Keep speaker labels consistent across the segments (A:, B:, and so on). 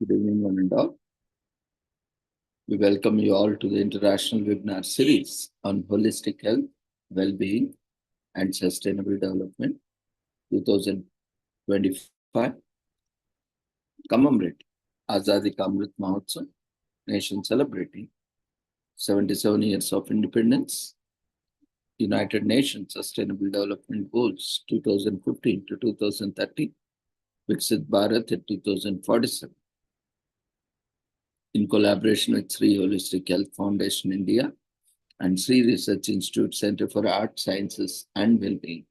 A: Good evening, one and all. We welcome you all to the international webinar series on holistic health, well-being, and sustainable development 2025. Commemorate Azadi Ka Amrit Mahotsav, nation celebrating 77 years of independence, United Nations Sustainable Development Goals 2015 to 2030, Viksit Bharat at 2047. In collaboration with Sri Holistic Health Foundation India and Sri Research Institute Center for Art, Sciences and Wellbeing.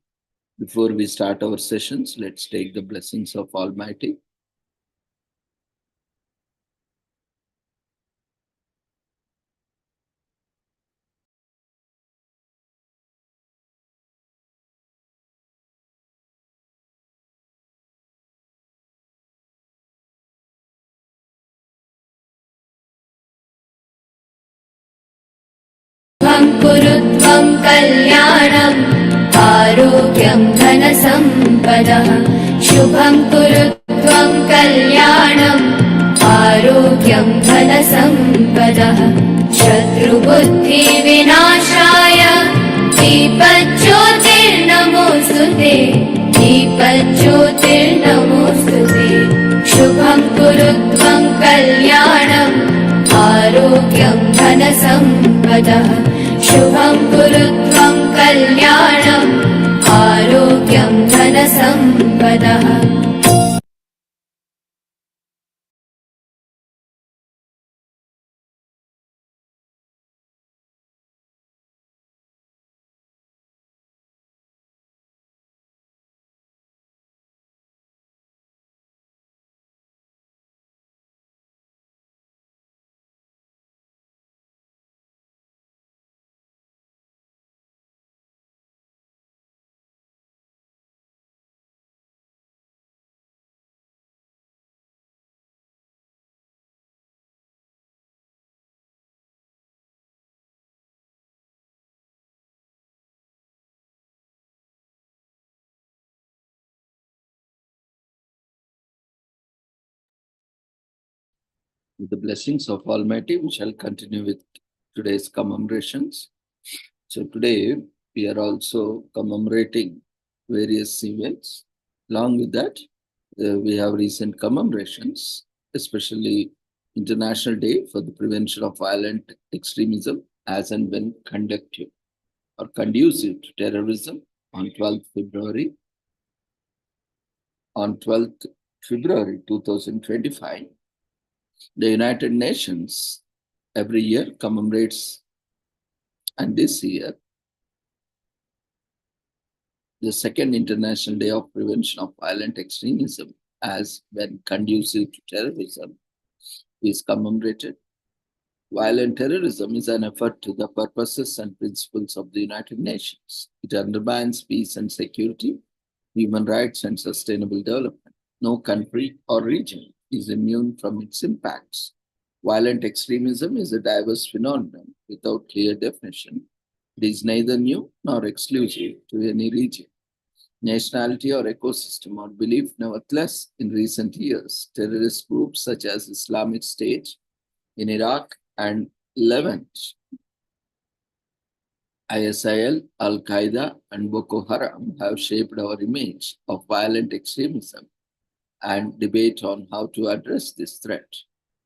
A: Before we start our sessions, let's take the blessings of Almighty.
B: कुरुत्वं कल्याणम् आरोग्यं धनसम्पदः शुभं कुरुत्वं कल्याणम् आरोग्यं धनसम्पदः शत्रुबुद्धिविनाशाय दीपज्योतिर्नमोऽस्तुते दीपज्योतिर्नमोऽस्तुते शुभं कुरुत्वं कल्याणम् आरोग्यं धनसम्पदः शुभं कुरुत्वं कल्याणम् आरोग्यं धनसम्पदः
A: With the blessings of Almighty, we shall continue with today's commemorations. So today we are also commemorating various events. Along with that, we have recent commemorations, especially International Day for the Prevention of Violent Extremism as and when conducive to terrorism on 12th February. On 12th February 2025, the United Nations every year commemorates, and this year, the second International Day of Prevention of Violent Extremism as when conducive to terrorism is commemorated. Violent terrorism is an effort to the purposes and principles of the United Nations. It undermines peace and security, human rights and sustainable development. No country or region is immune from its impacts. Violent extremism is a diverse phenomenon without clear definition. It is neither new nor exclusive to any region, nationality, or ecosystem or belief. Nevertheless, in recent years, terrorist groups such as Islamic State in Iraq and Levant, ISIL, Al-Qaeda, and Boko Haram have shaped our image of violent extremism and debate on how to address this threat.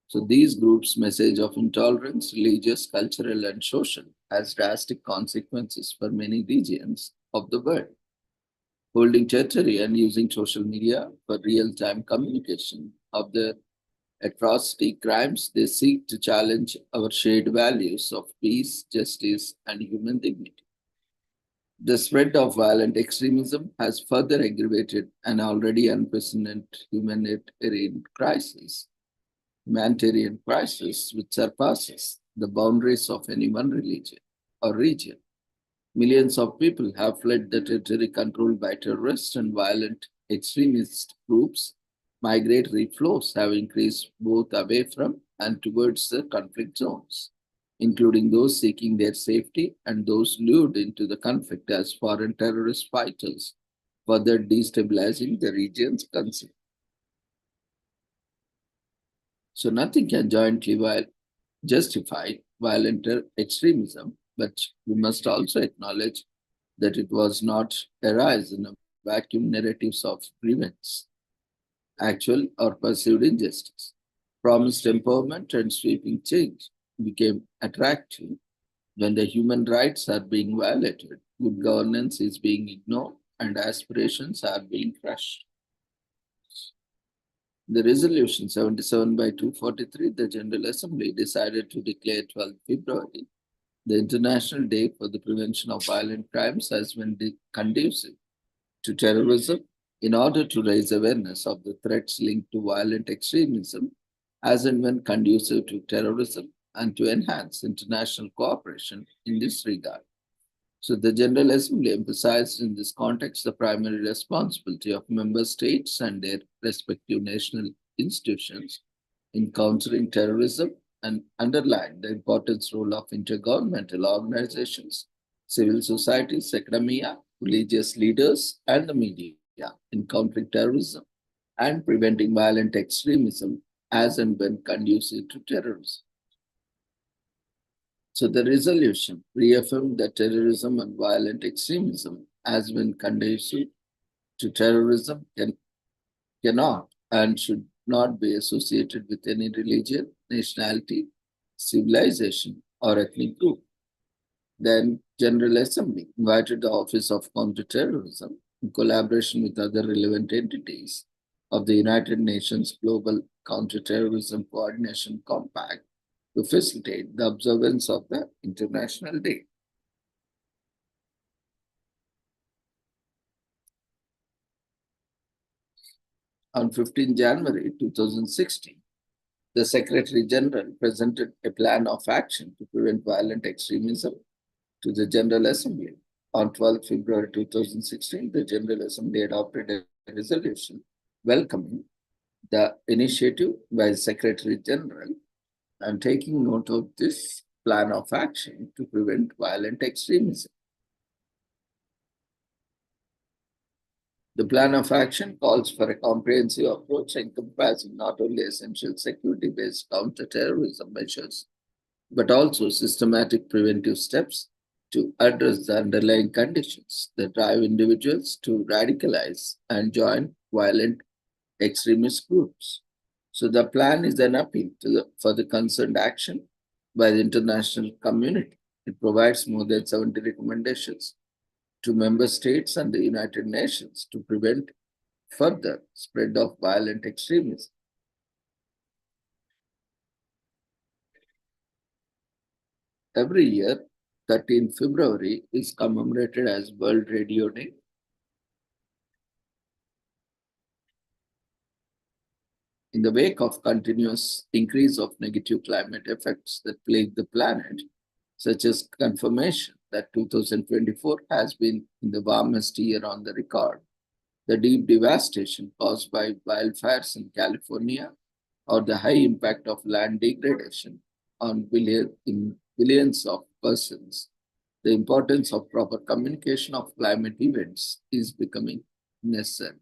A: So these groups' message of intolerance, religious, cultural, and social, has drastic consequences for many regions of the world. Holding territory and using social media for real-time communication of their atrocity crimes, they seek to challenge our shared values of peace, justice, and human dignity. The spread of violent extremism has further aggravated an already unprecedented humanitarian crisis which surpasses the boundaries of any one religion or region. Millions of people have fled the territory controlled by terrorists and violent extremist groups. Migratory flows have increased both away from and towards the conflict zones, including those seeking their safety and those lured into the conflict as foreign terrorist fighters, further destabilizing the region's concern. So nothing can jointly justify violent extremism, but we must also acknowledge that it was not a rise in a vacuum narratives of grievance, actual or perceived injustice. Promised empowerment and sweeping change became attractive when the human rights are being violated, good governance is being ignored, and aspirations are being crushed. The resolution 77 by 243, the General Assembly decided to declare 12th February the International Day for the Prevention of Violent Crimes has been conducive to terrorism in order to raise awareness of the threats linked to violent extremism as and when conducive to terrorism and to enhance international cooperation in this regard. So the General Assembly emphasized in this context the primary responsibility of member states and their respective national institutions in countering terrorism and underlined the important role of intergovernmental organizations, civil societies, academia, religious leaders, and the media in countering terrorism and preventing violent extremism as and when conducive to terrorism. So the resolution reaffirmed that terrorism and violent extremism, as when conducive to terrorism, cannot and should not be associated with any religion, nationality, civilization, or ethnic group. Then General Assembly invited the Office of Counterterrorism in collaboration with other relevant entities of the United Nations Global Counterterrorism Coordination Compact to facilitate the observance of the International Day. On 15 January 2016, the Secretary General presented a plan of action to prevent violent extremism to the General Assembly. On 12 February 2016, the General Assembly adopted a resolution welcoming the initiative by the Secretary General and taking note of this plan of action to prevent violent extremism. The plan of action calls for a comprehensive approach encompassing not only essential security-based counterterrorism measures, but also systematic preventive steps to address the underlying conditions that drive individuals to radicalize and join violent extremist groups. So the plan is an appeal for the concerned action by the international community. It provides more than 70 recommendations to member states and the United Nations to prevent further spread of violent extremism. Every year, 13 February is commemorated as World Radio Day. In the wake of continuous increase of negative climate effects that plague the planet, such as confirmation that 2024 has been the warmest year on the record, the deep devastation caused by wildfires in California, or the high impact of land degradation on billions of persons, the importance of proper communication of climate events is becoming necessary.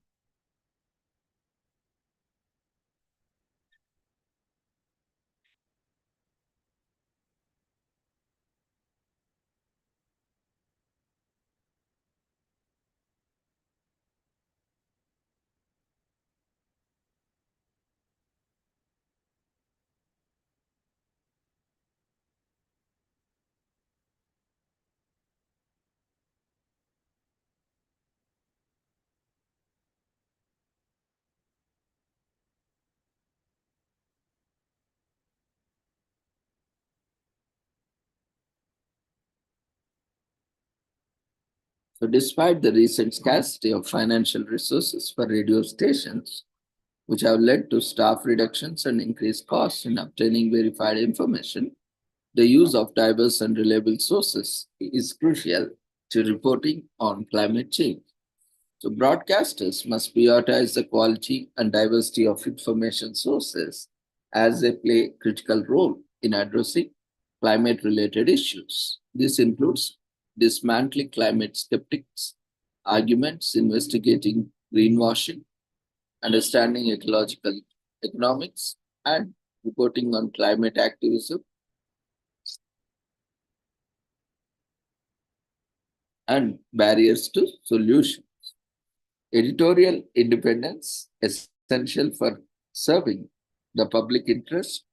A: So, despite the recent scarcity of financial resources for radio stations, which have led to staff reductions and increased costs in obtaining verified information, the use of diverse and reliable sources is crucial to reporting on climate change. So, broadcasters must prioritize the quality and diversity of information sources as they play a critical role in addressing climate related issues. This includes dismantling climate skeptics, arguments, investigating greenwashing, understanding ecological economics, and reporting on climate activism, and barriers to solution. Editorial independence, essential for serving the public interest,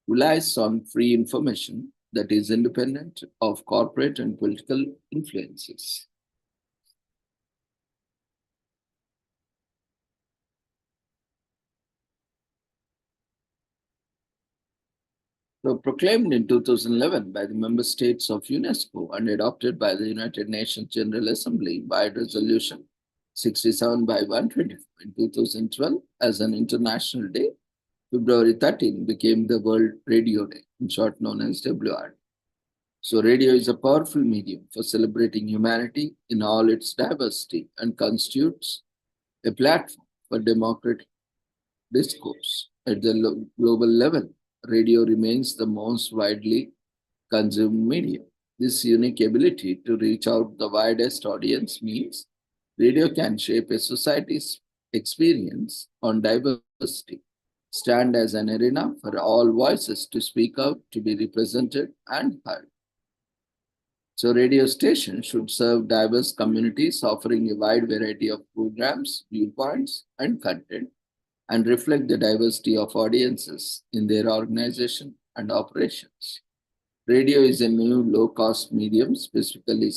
A: relies on free information that is independent of corporate and political influences. So proclaimed in 2011 by the member states of UNESCO and adopted by the United Nations General Assembly by Resolution 67 by 124 in 2012 as an international day, February 13 became the World Radio Day, in short known as WR. So radio is a powerful medium for celebrating humanity in all its diversity and constitutes a platform for democratic discourse. At the global level, radio remains the most widely consumed medium. This unique ability to reach out the widest audience means radio can shape a society's experience on diversity, stand as an arena for all voices to speak out, to be represented and heard. So radio stations should serve diverse communities, offering a wide variety of programs, viewpoints, and content and reflect the diversity of audiences in their organization and operations. Radio is a new low cost medium specifically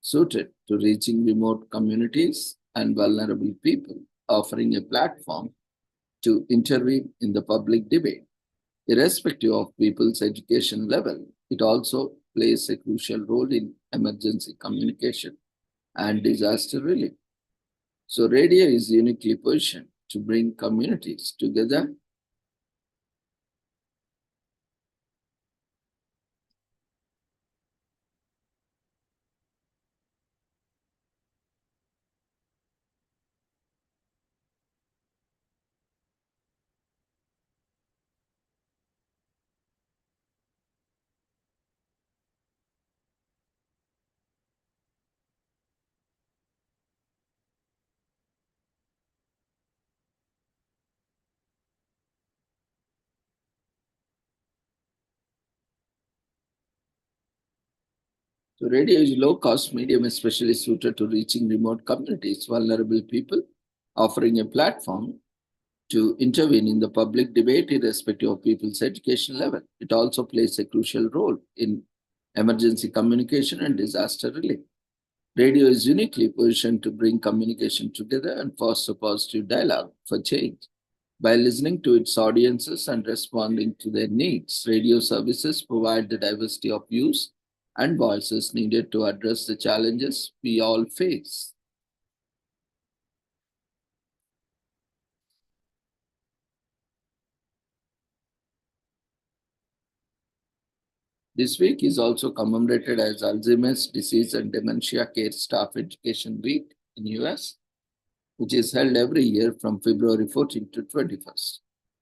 A: suited to reaching remote communities and vulnerable people, offering a platform to intervene in the public debate. Irrespective of people's education level, it also plays a crucial role in emergency communication and disaster relief. So, radio is uniquely positioned to bring communities together. So, radio is low cost medium, especially suited to reaching remote communities, vulnerable people, offering a platform to intervene in the public debate irrespective of people's education level. It also plays a crucial role in emergency communication and disaster relief. Radio is uniquely positioned to bring communication together and foster positive dialogue for change. By listening to its audiences and responding to their needs, radio services provide the diversity of views and voices needed to address the challenges we all face. This week is also commemorated as Alzheimer's Disease and Dementia Care Staff Education Week in US, which is held every year from February 14th to 21st.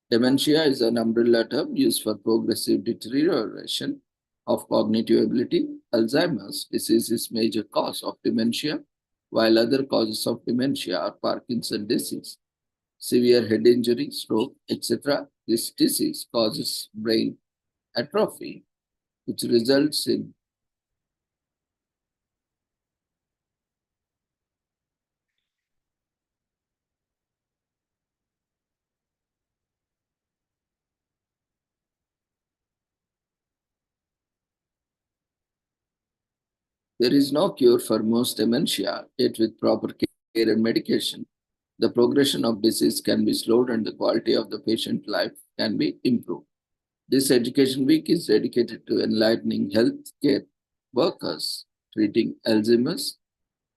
A: Dementia is an umbrella term used for progressive deterioration of cognitive ability. Alzheimer's disease is major cause of dementia, while other causes of dementia are Parkinson's disease, severe head injury, stroke, etc. This disease causes brain atrophy, which results in there is no cure for most dementia, yet with proper care and medication, the progression of disease can be slowed and the quality of the patient life can be improved. This education week is dedicated to enlightening healthcare workers treating Alzheimer's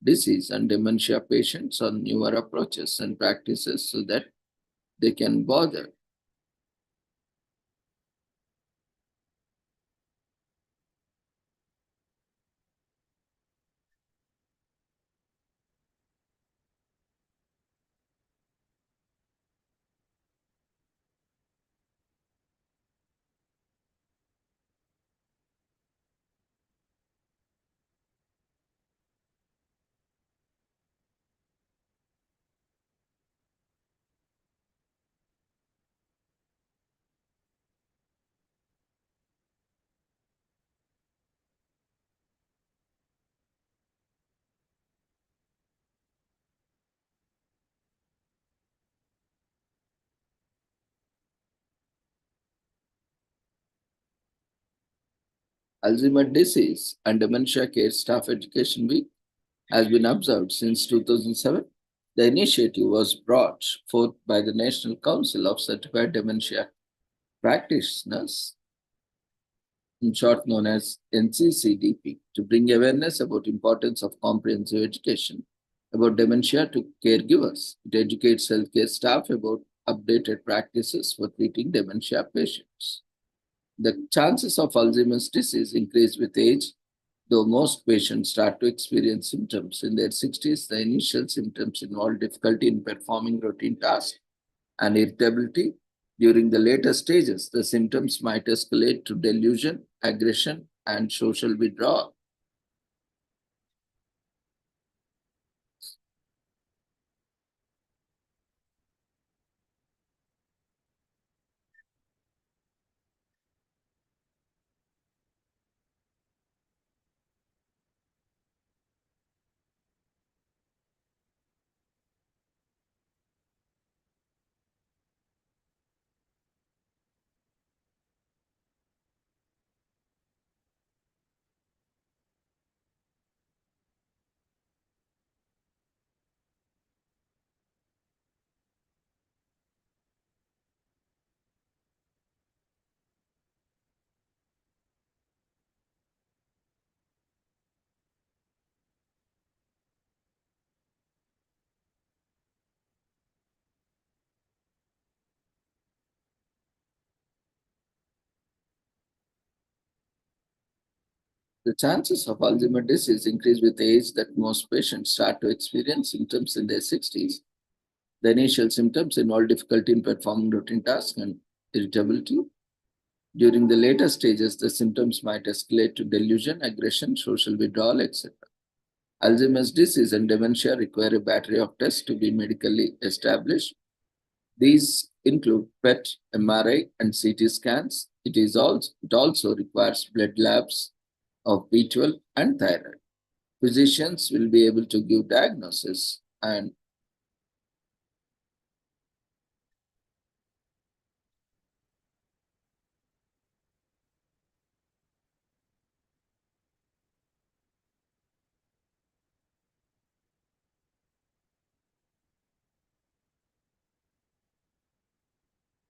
A: disease and dementia patients on newer approaches and practices so that they can bother. Alzheimer's disease and dementia care staff education week has been observed since 2007. The initiative was brought forth by the National Council of Certified Dementia Practitioners, in short known as NCCDP, to bring awareness about importance of comprehensive education about dementia to caregivers. It educates healthcare staff about updated practices for treating dementia patients. The chances of Alzheimer's disease increase with age, though most patients start to experience symptoms in their 60s. The initial symptoms involve difficulty in performing routine tasks and irritability. During the later stages, the symptoms might escalate to delusion, aggression, and social withdrawal. The chances of Alzheimer's disease increase with age that most patients start to experience symptoms in their 60s. The initial symptoms involve difficulty in performing routine tasks and irritability. During the later stages, the symptoms might escalate to delusion, aggression, social withdrawal, etc. Alzheimer's disease and dementia require a battery of tests to be medically established. These include PET, MRI, and CT scans. It also requires blood labs of B12 and thyroid. Physicians will be able to give diagnosis and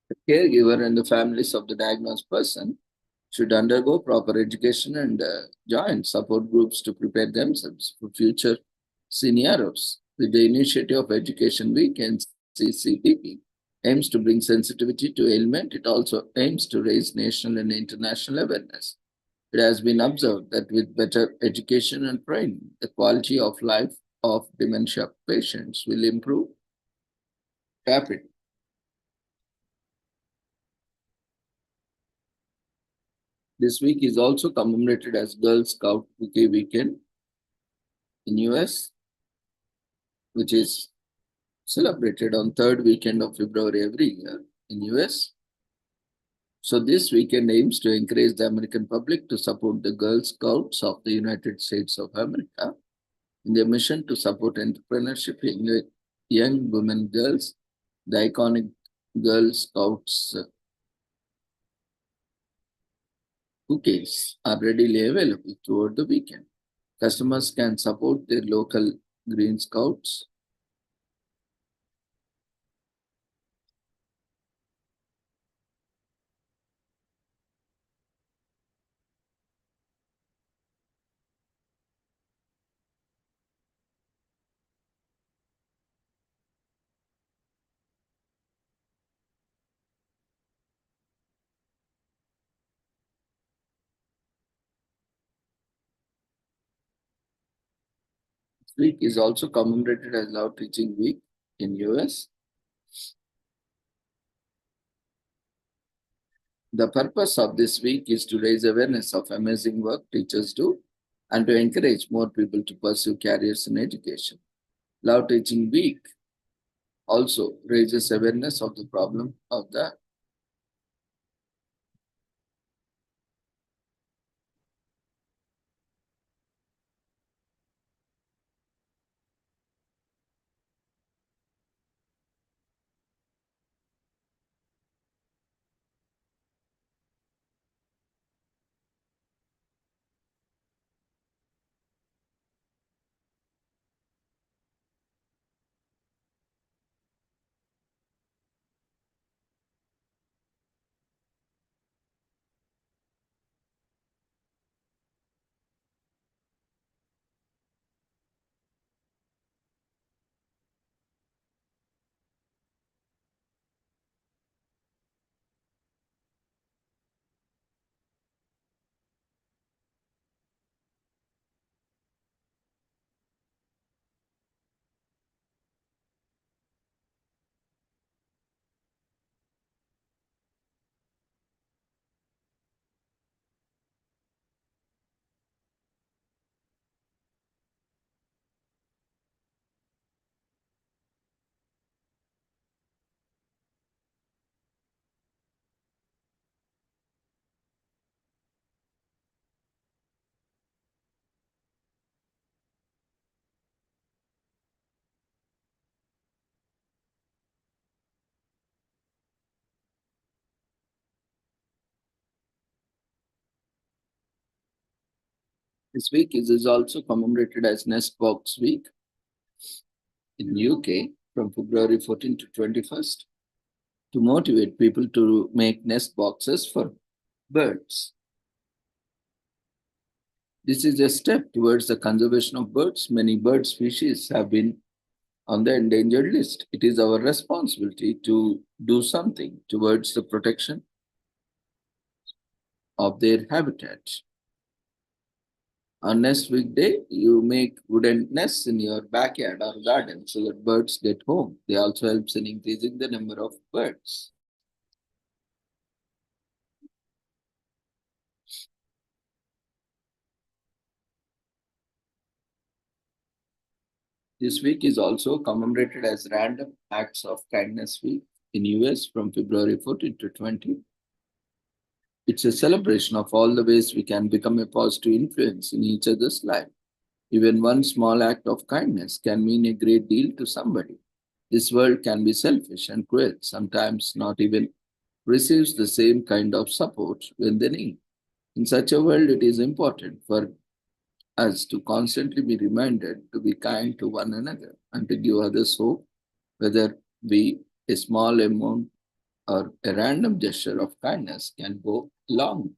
A: the caregiver and the families of the diagnosed person should undergo proper education and join support groups to prepare themselves for future scenarios. With the initiative of Education Week and CCDP aims to bring sensitivity to ailment, it also aims to raise national and international awareness. It has been observed that with better education and training, the quality of life of dementia patients will improve rapidly. This week is also commemorated as Girl Scout Cookie Weekend in US, which is celebrated on third weekend of February every year in US. So this weekend aims to encourage the American public to support the Girl Scouts of the United States of America in their mission to support entrepreneurship in young women girls. The iconic Girl Scouts cookies are readily available throughout the weekend. Customers can support their local Green Scouts. This week is also commemorated as Love Teaching Week in US. The purpose of this week is to raise awareness of amazing work teachers do and to encourage more people to pursue careers in education. Love Teaching Week also raises awareness of the problem of the This week is also commemorated as Nest Box Week in UK from February 14 to 21st to motivate people to make nest boxes for birds. This is a step towards the conservation of birds. Many bird species have been on the endangered list. It is our responsibility to do something towards the protection of their habitat. On Nest Week Day, you make wooden nests in your backyard or garden so that birds get home. They also helps in increasing the number of birds. This week is also commemorated as Random Acts of Kindness Week in US from February 14 to 20. It's a celebration of all the ways we can become a positive influence in each other's life. Even one small act of kindness can mean a great deal to somebody. This world can be selfish and cruel, sometimes not even receives the same kind of support when they need. In such a world, it is important for us to constantly be reminded to be kind to one another and to give others hope, whether be a small amount or a random gesture of kindness can go long.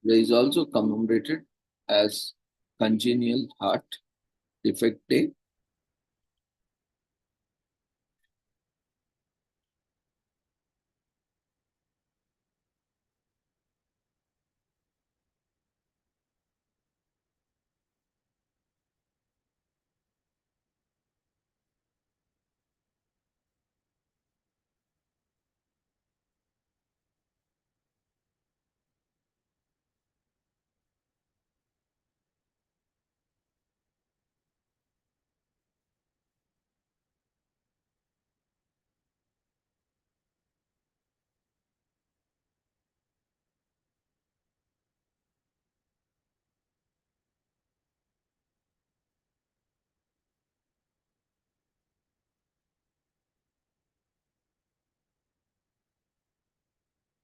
A: There is also commemorated as Congenial Heart Defect Day.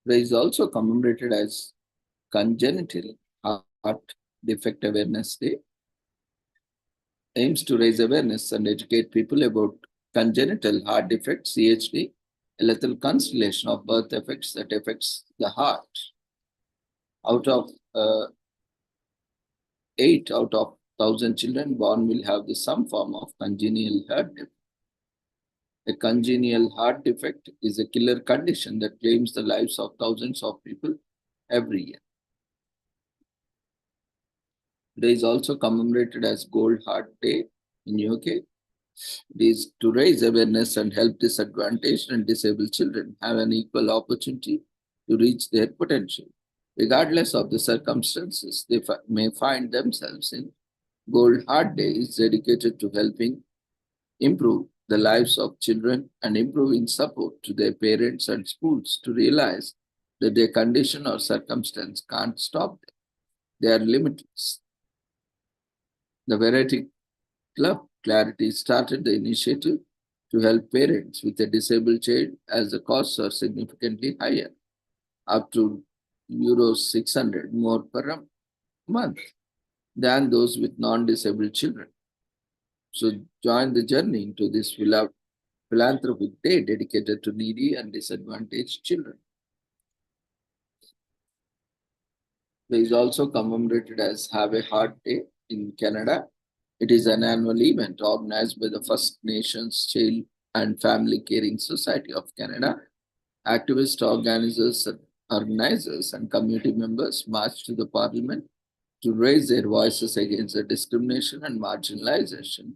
A: There is also commemorated as Congenital Heart Defect Awareness Day, aims to raise awareness and educate people about congenital heart defects, CHD, a lethal constellation of birth defects that affects the heart. Out of 8 out of 1,000 children born will have some form of congenial heart defect. A congenial heart defect is a killer condition that claims the lives of thousands of people every year. It is also commemorated as Gold Heart Day in UK. It is to raise awareness and help disadvantaged and disabled children have an equal opportunity to reach their potential. Regardless of the circumstances, they may find themselves in. Gold Heart Day is dedicated to helping improve the lives of children and improving support to their parents and schools to realize that their condition or circumstance can't stop them. They are limitless. The Variety Club Clarity started the initiative to help parents with a disabled child as the costs are significantly higher, up to euros 600 more per month than those with non-disabled children. So join the journey into this philanthropic day dedicated to needy and disadvantaged children. It is also commemorated as Have a Heart Day in Canada. It is an annual event organized by the First Nations Child and Family Caring Society of Canada. Activist organizers and community members march to the parliament to raise their voices against the discrimination and marginalization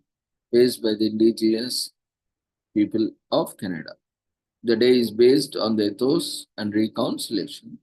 A: faced by the Indigenous people of Canada. The day is based on the ethos and reconciliation.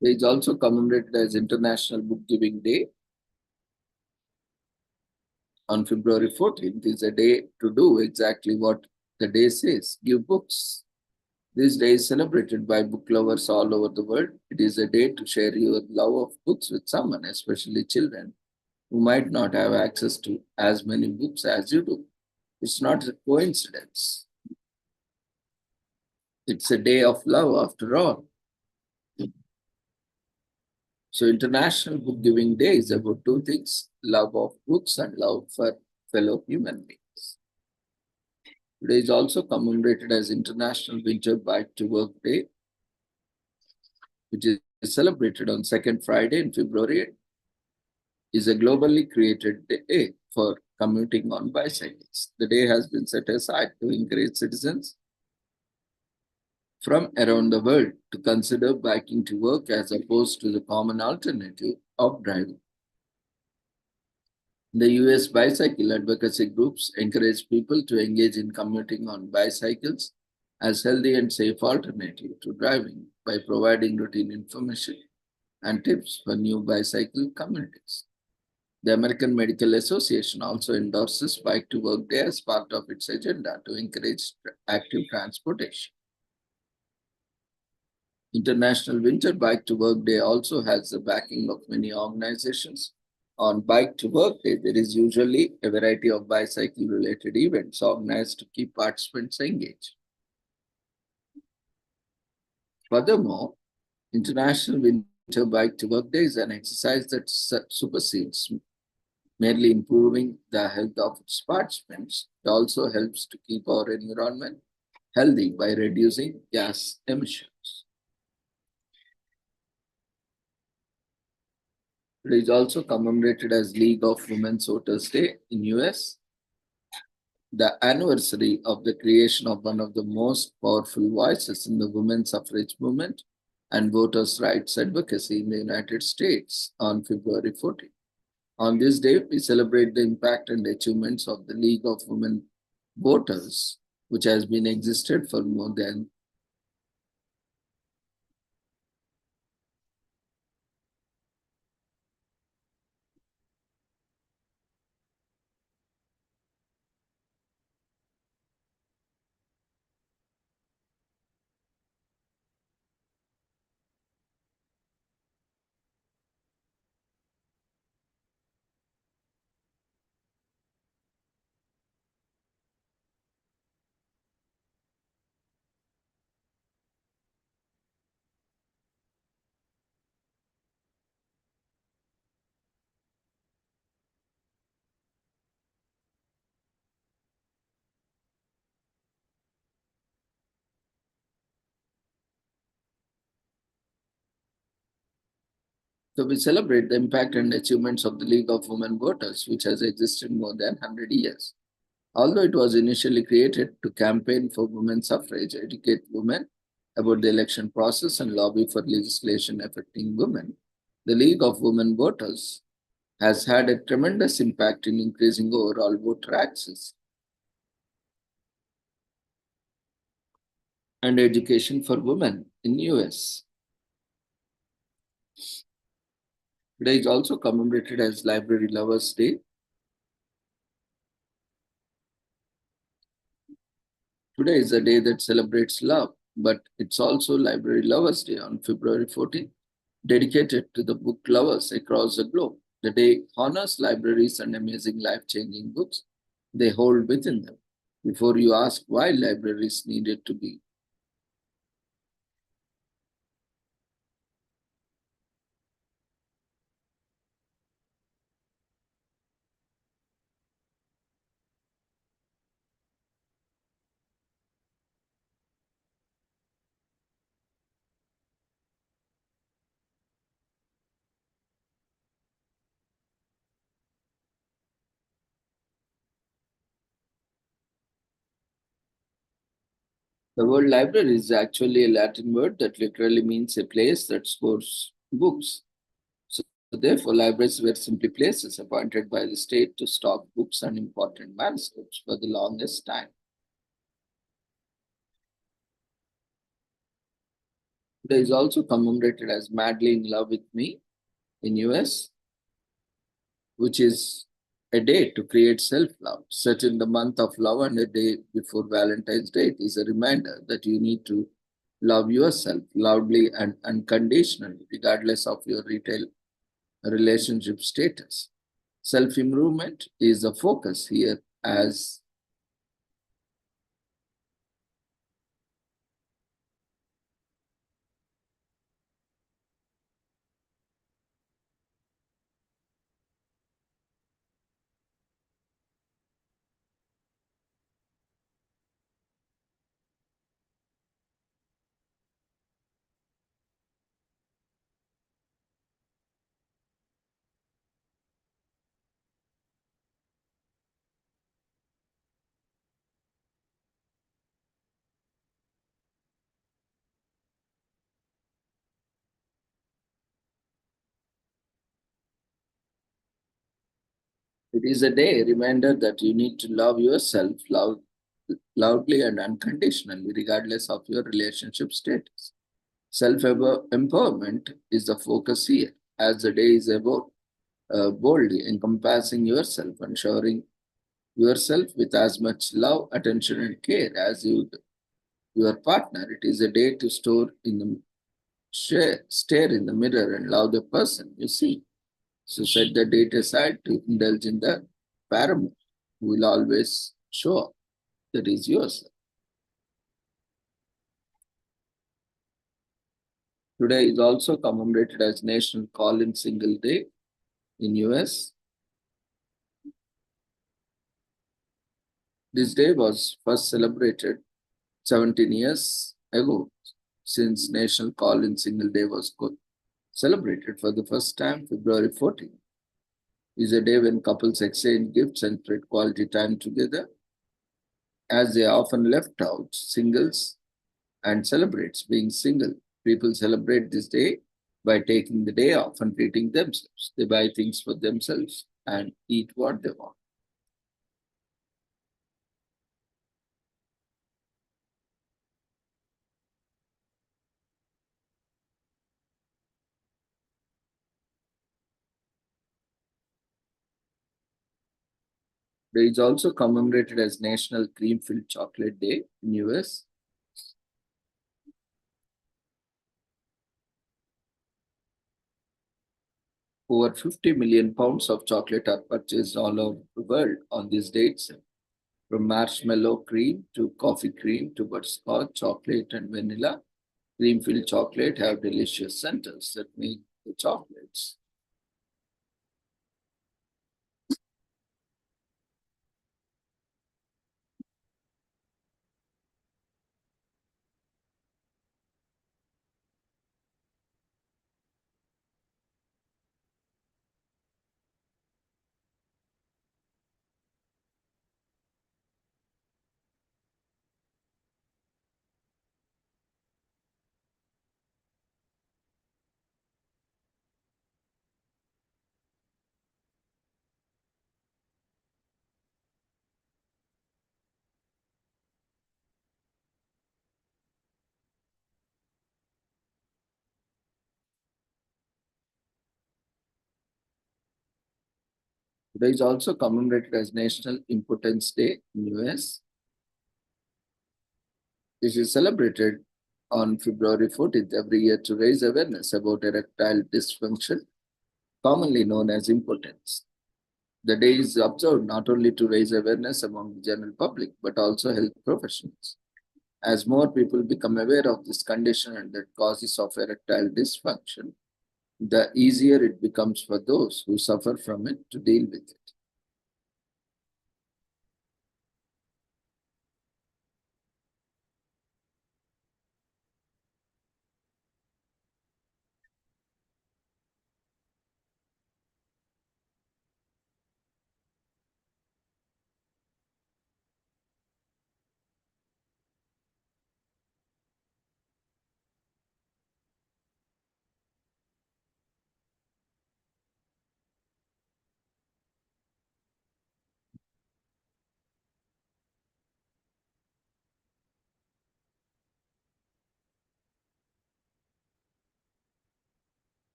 A: It is also commemorated as International Book Giving Day. on February 14th is a day to do exactly what the day says, give books. This day is celebrated by book lovers all over the world. It is a day to share your love of books with someone, especially children who might not have access to as many books as you do. It's not a coincidence. It's a day of love after all. So, International Book Giving Day is about two things: love of books and love for fellow human beings. Today is also commemorated as International Winter Bike to Work Day, which is celebrated on second Friday in February, is a globally created day for commuting on bicycles. The day has been set aside to encourage citizens from around the world to consider biking to work as opposed to the common alternative of driving. The US bicycle advocacy groups encourage people to engage in commuting on bicycles as healthy and safe alternative to driving by providing routine information and tips for new bicycle communities. The American Medical Association also endorses Bike to Work Day as part of its agenda to encourage active transportation. International Winter Bike to Work Day also has the backing of many organizations. On Bike to Work Day, there is usually a variety of bicycle-related events organized to keep participants engaged. Furthermore, International Winter Bike to Work Day is an exercise that supersedes merely improving the health of its participants. It also helps to keep our environment healthy by reducing gas emissions. It is also commemorated as League of Women Voters Day in US, the anniversary of the creation of one of the most powerful voices in the women's suffrage movement and voters' rights advocacy in the United States on February 14. On this day, we celebrate the impact and achievements of the League of Women Voters, which has been existed for more than so we celebrate the impact and achievements of the League of Women Voters, which has existed more than 100 years. Although it was initially created to campaign for women's suffrage, educate women about the election process, and lobby for legislation affecting women, the League of Women Voters has had a tremendous impact in increasing overall voter access and education for women in US. Today is also commemorated as Library Lovers Day. Today is a day that celebrates love, but it's also Library Lovers Day on February 14th, dedicated to the book lovers across the globe. The day honors libraries and amazing life-changing books they hold within them. Before you ask why libraries needed to be, the word library is actually a Latin word that literally means a place that stores books. So therefore, libraries were simply places appointed by the state to stock books and important manuscripts for the longest time. Today is also commemorated as Madly in Love with Me in US, which is a day to create self-love. Set in the month of love and a day before Valentine's Day is a reminder that you need to love yourself loudly and unconditionally, regardless of your retail relationship status. Self-improvement is the focus here as it is a day reminder that you need to love yourself loudly and unconditionally, regardless of your relationship status. Self empowerment is the focus here, as the day is about boldly encompassing yourself and showering yourself with as much love, attention, and care as your partner. It is a day to stare in the mirror and love the person you see. So set the date aside to indulge in the paramour who will always show up. That is yours. Today is also commemorated as National Call-in Single Day in US. This day was first celebrated 17 years ago, since National Call-in Single Day was celebrated for the first time February 14th. Is a day when couples exchange gifts and spend quality time together, as they are often left out, singles and celebrates being single. People celebrate this day by taking the day off and treating themselves. They buy things for themselves and eat what they want. Day is also commemorated as National Cream-Filled Chocolate Day in US. Over 50 million pounds of chocolate are purchased all over the world on this day itself. From marshmallow cream to coffee cream to butterscotch, chocolate, and vanilla, cream-filled chocolate have delicious centers that make the chocolates. Today is also commemorated as National Impotence Day in US. This is celebrated on February 14th every year to raise awareness about erectile dysfunction, commonly known as impotence. The day is observed not only to raise awareness among the general public, but also health professionals. As more people become aware of this condition and the causes of erectile dysfunction, the easier it becomes for those who suffer from it to deal with it.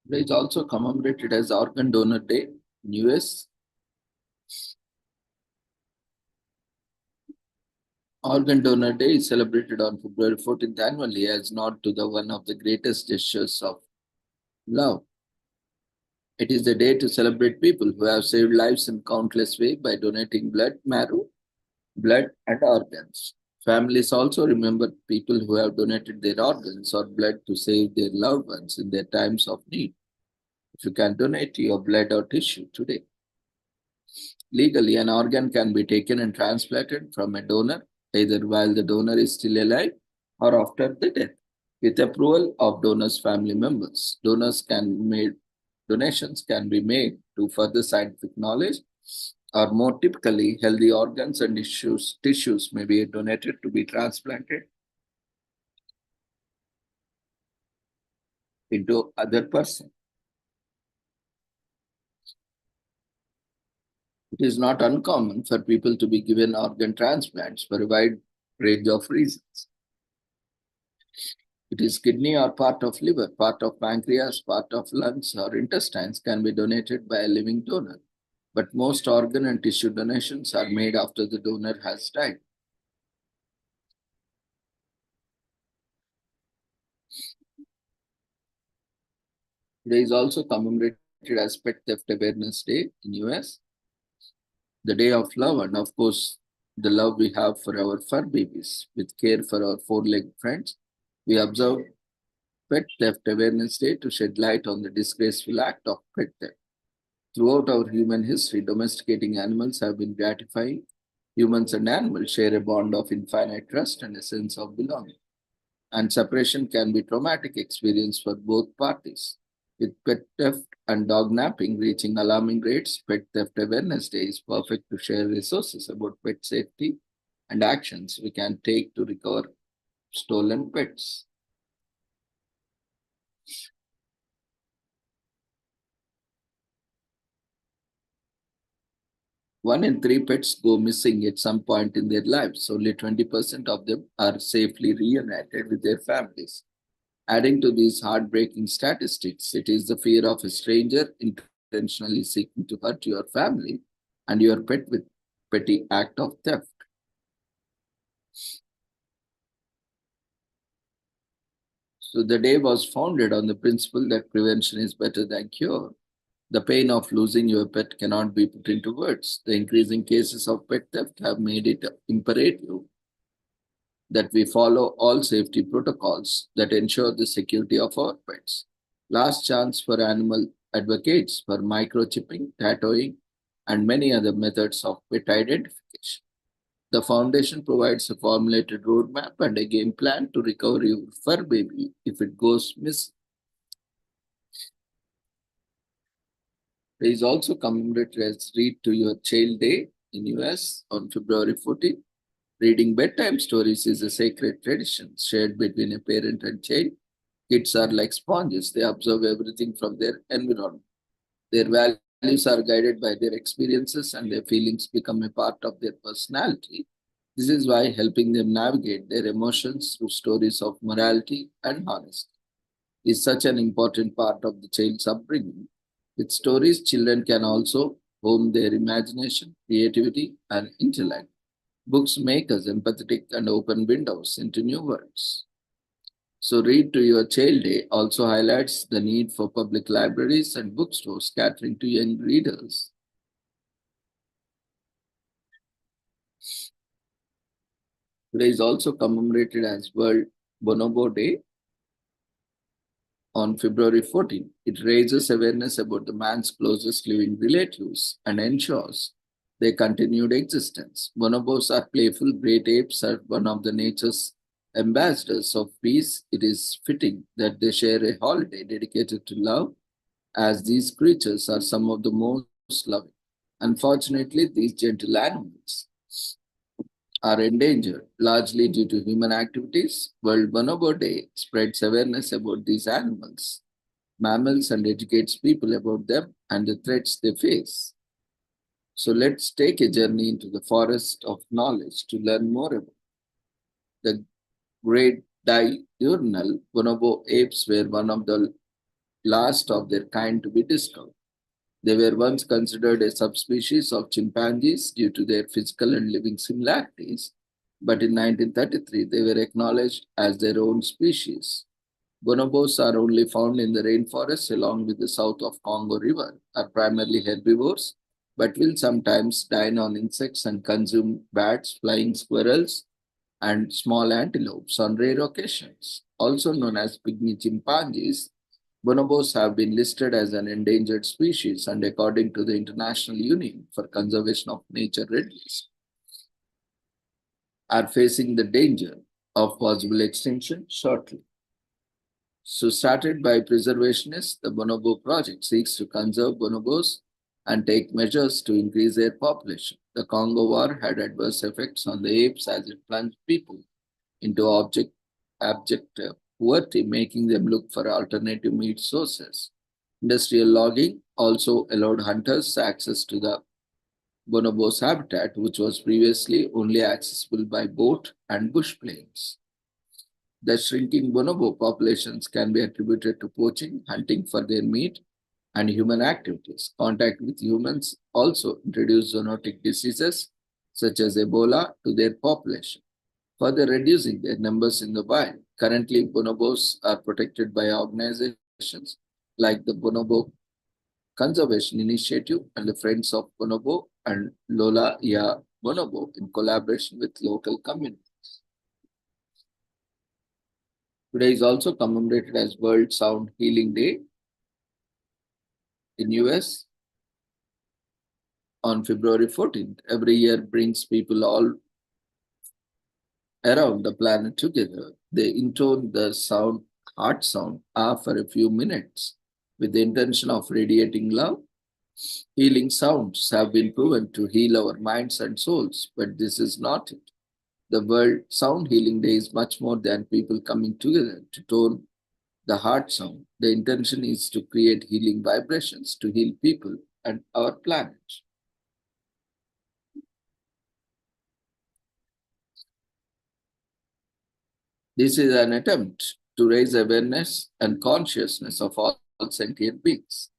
A: It is also commemorated as Organ Donor Day in US. Organ Donor Day is celebrated on February 14th annually as nod to the one of the greatest gestures of love. It is the day to celebrate people who have saved lives in countless ways by donating blood, marrow, blood, and organs. Families also remember people who have donated their organs or blood to save their loved ones in their times of need. If you can donate your blood or tissue today, legally, an organ can be taken and transplanted from a donor either while the donor is still alive or after the death. With approval of donors' family members, donations can be made to further scientific knowledge, or more typically, healthy organs and tissues may be donated to be transplanted into other person. It is not uncommon for people to be given organ transplants for a wide range of reasons. It is kidney or part of liver, part of pancreas, part of lungs or intestines can be donated by a living donor. But most organ and tissue donations are made after the donor has died. Today is also commemorated as Pet Theft Awareness Day in US, the day of love, and of course, the love we have for our fur babies with care for our four-legged friends. We observe Pet Theft Awareness Day to shed light on the disgraceful act of pet theft. Throughout our human history, domesticating animals have been gratifying. Humans and animals share a bond of infinite trust and a sense of belonging. And separation can be a traumatic experience for both parties. With pet theft and dog napping reaching alarming rates, Pet Theft Awareness Day is perfect to share resources about pet safety and actions we can take to recover stolen pets. One in three pets go missing at some point in their lives. Only 20% of them are safely reunited with their families. Adding to these heartbreaking statistics, it is the fear of a stranger intentionally seeking to hurt your family and your pet with petty act of theft. So the day was founded on the principle that prevention is better than cure. The pain of losing your pet cannot be put into words. The increasing cases of pet theft have made it imperative that we follow all safety protocols that ensure the security of our pets. Last chance for animal advocates for microchipping, tattooing, and many other methods of pet identification. The foundation provides a formulated roadmap and a game plan to recover your fur baby if it goes missing. There is also commemorated as Read to Your Child Day in US on February 14th. Reading bedtime stories is a sacred tradition shared between a parent and child. Kids are like sponges. They absorb everything from their environment. Their values are guided by their experiences and their feelings become a part of their personality. This is why helping them navigate their emotions through stories of morality and honesty is such an important part of the child's upbringing. With stories, children can also hone their imagination, creativity, and intellect. Books make us empathetic and open windows into new worlds. So, Read to Your Child Day also highlights the need for public libraries and bookstores catering to young readers. Today is also commemorated as World Bonobo Day on February 14. It raises awareness about the man's closest living relatives and ensures their continued existence. Bonobos are playful great apes, are one of the nature's ambassadors of peace. It is fitting that they share a holiday dedicated to love, as these creatures are some of the most loving. Unfortunately, these gentle animals are endangered, largely due to human activities. World Bonobo Day spreads awareness about these animals, mammals, and educates people about them and the threats they face. So let's take a journey into the forest of knowledge to learn more about the great diurnal bonobo apes were one of the last of their kind to be discovered. They were once considered a subspecies of chimpanzees due to their physical and living similarities, but in 1933 they were acknowledged as their own species. Bonobos are only found in the rainforests along with the south of Congo River, are primarily herbivores, but will sometimes dine on insects and consume bats, flying squirrels, and small antelopes on rare occasions. Also known as pygmy chimpanzees, bonobos have been listed as an endangered species and according to the International Union for Conservation of Nature Red List, are facing the danger of possible extinction shortly. So started by preservationists, the Bonobo Project seeks to conserve bonobos and take measures to increase their population. The Congo War had adverse effects on the apes as it plunged people into abject poverty, making them look for alternative meat sources. Industrial logging also allowed hunters access to the bonobo's habitat, which was previously only accessible by boat and bush planes. The shrinking bonobo populations can be attributed to poaching, hunting for their meat, and human activities. Contact with humans also introduced zoonotic diseases such as Ebola to their population, further reducing their numbers in the wild. Currently, bonobos are protected by organizations like the Bonobo Conservation Initiative and the Friends of Bonobo and Lola Ya Bonobo in collaboration with local communities. Today is also commemorated as World Sound Healing Day in US on February 14th. Every year brings people all around the planet together. They intone the sound, heart sound, for a few minutes with the intention of radiating love. Healing sounds have been proven to heal our minds and souls, but this is not it. The World Sound Healing Day is much more than people coming together to tone the heart sound. The intention is to create healing vibrations to heal people and our planet. This is an attempt to raise awareness and consciousness of all sentient beings.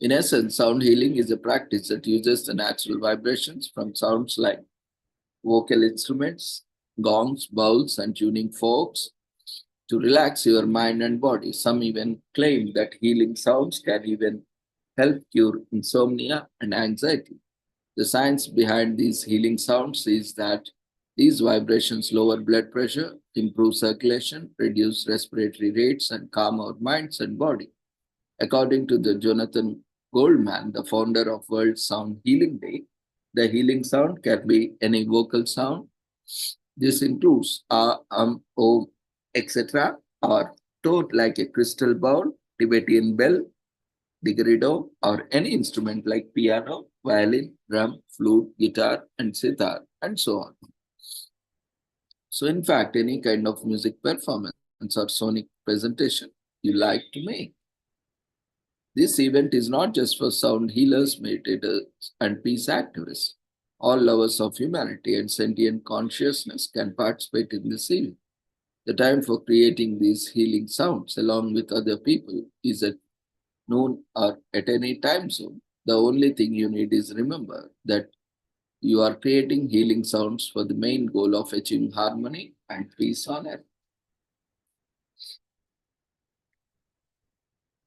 A: In essence, sound healing is a practice that uses the natural vibrations from sounds like vocal instruments, gongs, bowls, and tuning forks to relax your mind and body. Some even claim that healing sounds can even help cure insomnia and anxiety. The science behind these healing sounds is that these vibrations lower blood pressure, improve circulation, reduce respiratory rates, and calm our minds and body. According to the Jonathan Goldman, the founder of World Sound Healing Day, the healing sound can be any vocal sound. This includes om, etc., or tone like a crystal bowl, Tibetan bell, didgeridoo, or any instrument like piano, violin, drum, flute, guitar, and sitar, and so on. So, in fact, any kind of music performance or sonic presentation you like to make. This event is not just for sound healers, meditators, and peace activists. All lovers of humanity and sentient consciousness can participate in this event. The time for creating these healing sounds along with other people is at noon or at any time zone. The only thing you need is remember that you are creating healing sounds for the main goal of achieving harmony and peace on earth.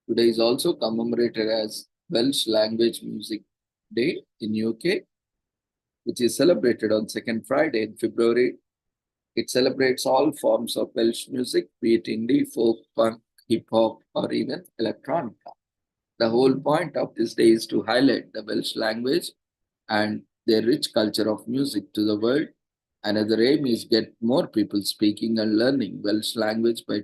A: Today is also commemorated as Welsh Language Music Day in UK, which is celebrated on second Friday in February. It celebrates all forms of Welsh music, be it indie, folk, punk, hip hop, or even electronica. The whole point of this day is to highlight the Welsh language and their rich culture of music to the world. Another aim is get more people speaking and learning Welsh language by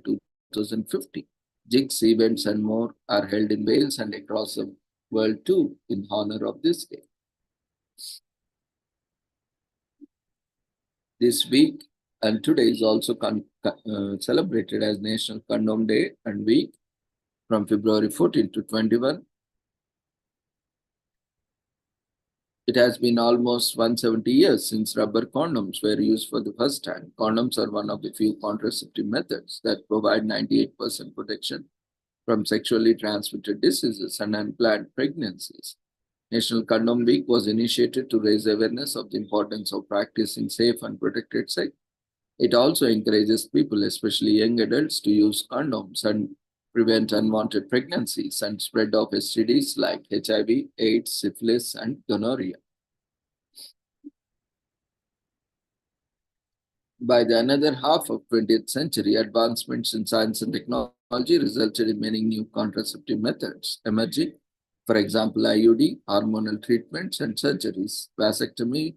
A: 2050. Jigs, events, and more are held in Wales and across the world too in honor of this day. This week and today is also celebrated as National Condom Day and Week from February 14 to 21. It has been almost 170 years since rubber condoms were used for the first time. Condoms are one of the few contraceptive methods that provide 98% protection from sexually transmitted diseases and unplanned pregnancies. National Condom Week was initiated to raise awareness of the importance of practicing safe and protected sex. It also encourages people, especially young adults, to use condoms and prevent unwanted pregnancies and spread of STDs like HIV, AIDS, syphilis, and gonorrhea. By the another half of 20th century, advancements in science and technology resulted in many new contraceptive methods emerging. For example, IUD, hormonal treatments, and surgeries, vasectomy,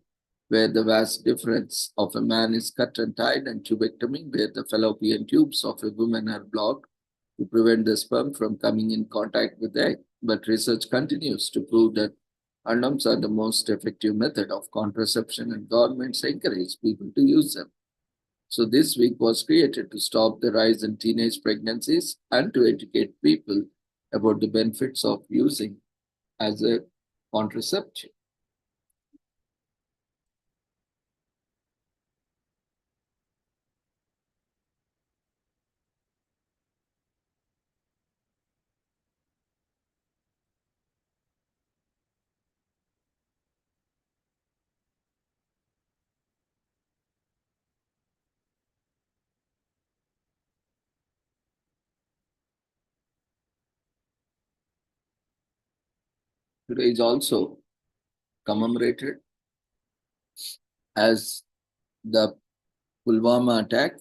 A: where the vas difference of a man is cut and tied, and tubectomy, where the fallopian tubes of a woman are blocked to prevent the sperm from coming in contact with the egg. But research continues to prove that condoms are the most effective method of contraception, and governments encourage people to use them. So this week was created to stop the rise in teenage pregnancies and to educate people about the benefits of using as a contraceptive. Today is also commemorated as the Pulwama attack,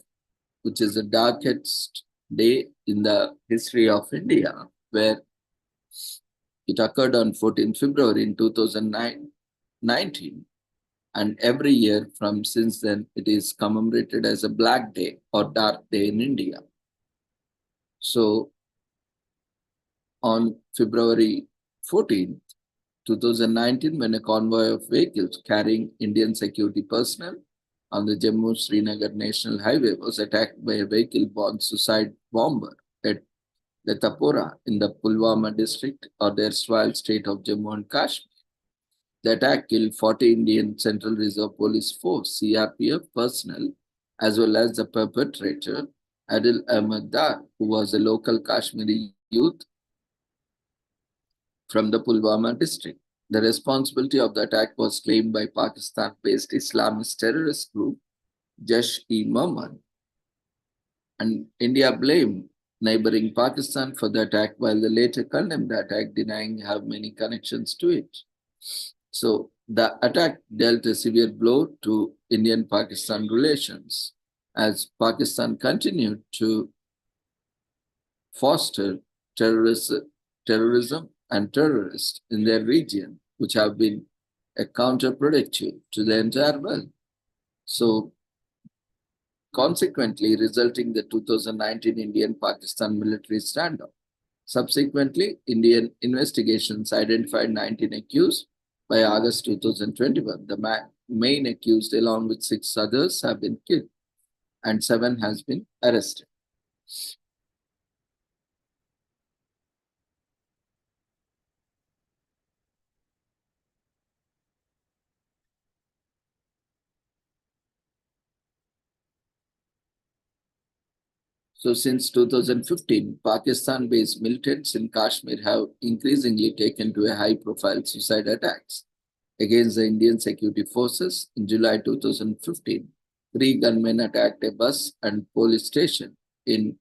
A: which is the darkest day in the history of India, where it occurred on 14th February in 2019. And every year from since then, it is commemorated as a Black Day or Dark Day in India. So on February 14th, 2019, when a convoy of vehicles carrying Indian security personnel on the Jammu-Srinagar National Highway was attacked by a vehicle-borne suicide bomber at Letapora in the Pulwama district or the erstwhile state of Jammu and Kashmir. The attack killed 40 Indian Central Reserve Police Force (CRPF) personnel, as well as the perpetrator, Adil Ahmed Dar, who was a local Kashmiri youth from the Pulwama district. The responsibility of the attack was claimed by Pakistan-based Islamist terrorist group Jaish-e-Mohammed, and India blamed neighboring Pakistan for the attack, while the later condemned the attack, denying have many connections to it. So the attack dealt a severe blow to Indian-Pakistan relations as Pakistan continued to foster terrorism and terrorists in their region, which have been counterproductive to the entire world. So consequently, resulting the 2019 Indian-Pakistan military standoff. Subsequently, Indian investigations identified 19 accused. By August 2021, the main accused, along with 6 others, have been killed, and 7 has been arrested. So since 2015, Pakistan-based militants in Kashmir have increasingly taken to a high-profile suicide attacks against the Indian security forces. In July 2015, 3 gunmen attacked a bus and police station in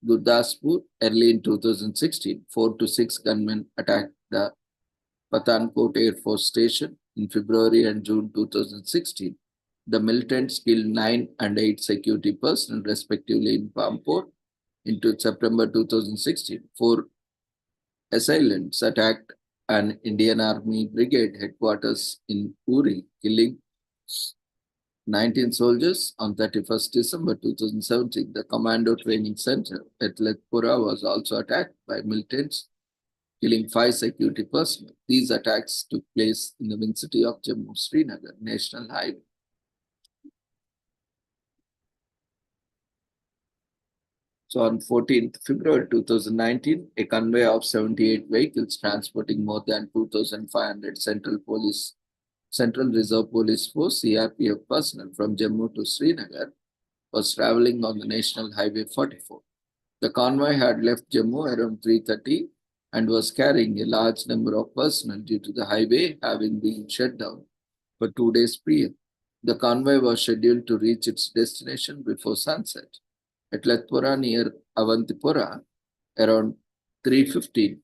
A: Gurdaspur. Early in 2016, 4 to 6 gunmen attacked the Pathankot Air Force Station. In February and June 2016, the militants killed 9 and 8 security personnel, respectively, in Pampore. Into September 2016, 4 assailants attacked an Indian Army brigade headquarters in Uri, killing 19 soldiers. On 31st December 2017, the Commando Training Center at Letpura was also attacked by militants, killing 5 security personnel. These attacks took place in the main city of Jammu, Srinagar National Highway. So on 14th February 2019, a convoy of 78 vehicles transporting more than 2,500 Central Police Central Reserve Police Force CRPF personnel from Jammu to Srinagar was traveling on the National Highway 44. The convoy had left Jammu around 3:30 and was carrying a large number of personnel due to the highway having been shut down for 2 days prior. The convoy was scheduled to reach its destination before sunset. At Latpura near Avantipura, around 3:15,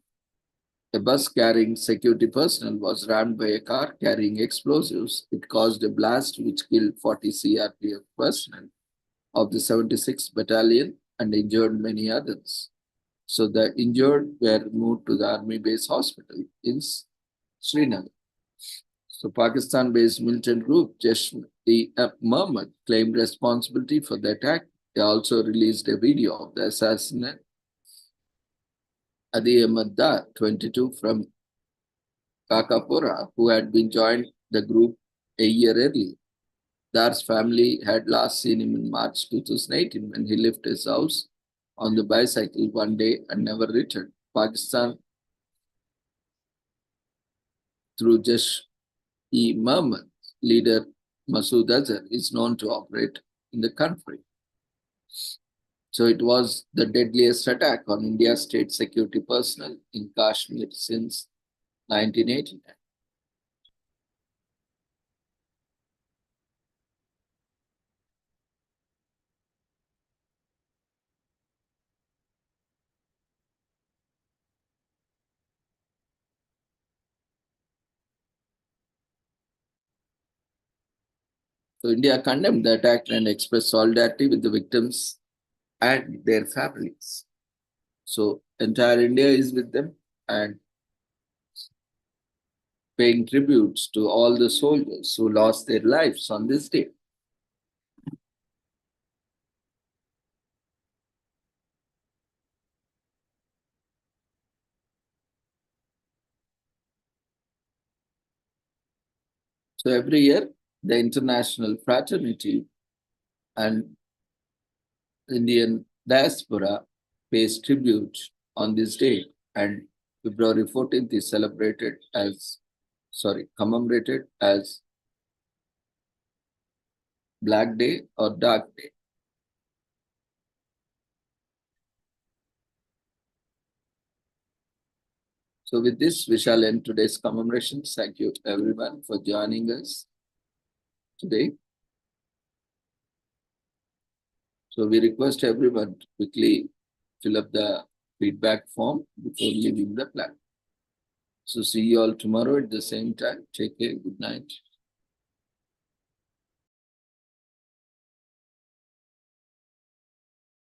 A: a bus carrying security personnel was rammed by a car carrying explosives. It caused a blast which killed 40 CRPF personnel of the 76th Battalion and injured many others. So the injured were moved to the army base hospital in Srinagar. So Pakistan-based militant group Jaish-e-Mohammed claimed responsibility for the attack. They also released a video of the assassinate Adi Ahmad Dar, 22, from Kakapura, who had been joined the group a year earlier. Dar's family had last seen him in March 2018 when he left his house on the bicycle one day and never returned. Pakistan, through Jaish-e-Mohammed leader Masood Azhar, is known to operate in the country. So it was the deadliest attack on India's state security personnel in Kashmir since 1989. So India condemned the attack and expressed solidarity with the victims and their families. So entire India is with them and paying tributes to all the soldiers who lost their lives on this day. So every year, the international fraternity and Indian diaspora pays tribute on this day, and February 14th is commemorated as Black Day or Dark Day. So with this, we shall end today's commemorations. Thank you everyone for joining us today. So we request everyone to quickly fill up the feedback form before leaving the platform. So see you all tomorrow at the same time. Take care. Good night.